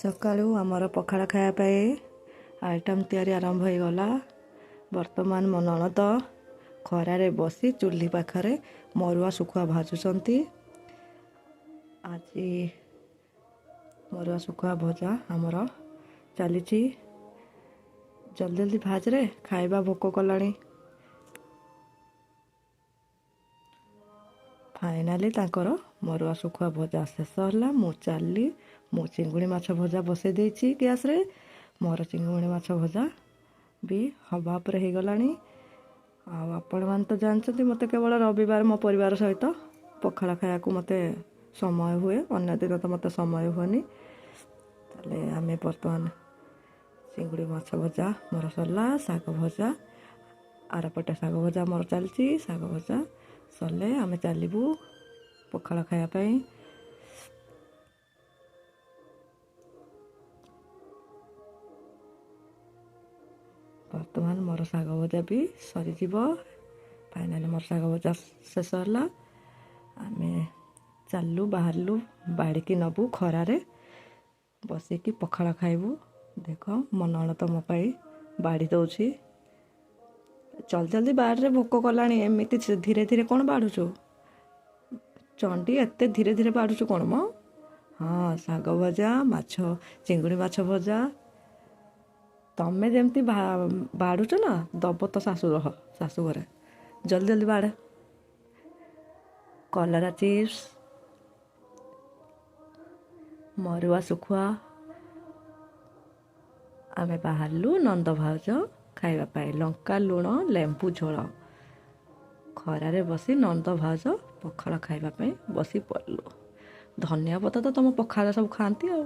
ସକାଳୁ ଆମର ପଖାଳ ଖାଇବା ପାଇଁ ଆଇଟମ୍ ତିଆରି ଆରମ୍ଭ ହୋଇଗଲା। ବର୍ତ୍ତମାନ ମୋ ନଣନ୍ଦ ଖରାରେ ବସି ଚୁଲି ପାଖରେ ମରୁଆ ଶୁଖୁଆ ଭାଜୁଛନ୍ତି। ଆଜି ମରୁଆ ଶୁଖୁଆ ଭଜା ଆମର ଚାଲିଛି। ଜଲ୍ଦି ଜଲ୍ଦି ଭାଜରେ, ଖାଇବା ଭୋକ କଲାଣି। ଫାଇନାଲି ତାଙ୍କର ମରୁଆ ଶୁଖୁଆ ଭଜା ଶେଷ ହେଲା। ମୁଁ ଚାଲିଲି, ମୁଁ ଚିଙ୍ଗୁଡ଼ି ମାଛ ଭଜା ବସାଇ ଦେଇଛି ଗ୍ୟାସ୍ରେ। ମୋର ଚିଙ୍ଗୁଡ଼ି ମାଛ ଭଜା ବି ହବା ଉପରେ ହେଇଗଲାଣି। ଆଉ ଆପଣମାନେ ତ ଜାଣିଛନ୍ତି ମୋତେ କେବଳ ରବିବାର ମୋ ପରିବାର ସହିତ ପଖାଳ ଖାଇବାକୁ ମୋତେ ସମୟ ହୁଏ, ଅନ୍ୟ ଦିନ ତ ମୋତେ ସମୟ ହୁଏନି। ତାହେଲେ ଆମେ ବର୍ତ୍ତମାନ ଚିଙ୍ଗୁଡ଼ି ମାଛ ଭଜା ମୋର ସରିଲା। ଶାଗ ଭଜା, ଆରପଟେ ଶାଗ ଭଜା ମୋର ଚାଲିଛି। ଶାଗ ଭଜା ସରିଲେ ଆମେ ଚାଲିବୁ ପଖାଳ ଖାଇବା ପାଇଁ। ବର୍ତ୍ତମାନ ମୋର ଶାଗ ଭଜା ବି ସରିଯିବ। ଫାଇନାଲି ମୋର ଶାଗ ଭଜା ଶେଷ ହେଲା। ଆମେ ଚାଲିଲୁ, ବାହାରିଲୁ, ବାଡ଼ିକି ନେବୁ ଖରାରେ ବସିକି ପଖାଳ ଖାଇବୁ। ଦେଖ ମୋ ନଣନ୍ଦ ମୋ ପାଇଁ ବାଡ଼ି ଦେଉଛି। ଜଲ୍ଦି ଜଲ୍ଦି ବାଡ଼ିରେ, ଭୋକ କଲାଣି। ଏମିତି ଧୀରେ ଧୀରେ କ'ଣ ବାଢ଼ୁଛୁ ଚଣ୍ଡୀ, ଏତେ ଧୀରେ ଧୀରେ ବାଢ଼ୁଛୁ କ'ଣ ମ? ହଁ, ଶାଗ ଭଜା, ମାଛ, ଚିଙ୍ଗୁଡ଼ି ମାଛ ଭଜା ତମେ ଯେମିତି ବାଢ଼ୁଛ ନା, ଦବ ତ ଶାଶୁ ଘରେ। ଜଲ୍ଦି ଜଲ୍ଦି ବାଢ଼। କଲରା ଚିପ୍ସ, ମରୁଆ ଶୁଖୁଆ। ଆମେ ବାହାରିଲୁ ନନ୍ଦ ଭାଉଜ ଖାଇବା ପାଇଁ। ଲଙ୍କା, ଲୁଣ, ଲେମ୍ବୁ ଝୋଳ। ଖରାରେ ବସି ନନ୍ଦ ଭାଉଜ ପଖାଳ ଖାଇବା ପାଇଁ ବସି ପଡ଼ିଲୁ। ଧନିଆ ପତ୍ର ତ ତମ ପଖାଳ ସବୁ ଖାଆନ୍ତି ଆଉ।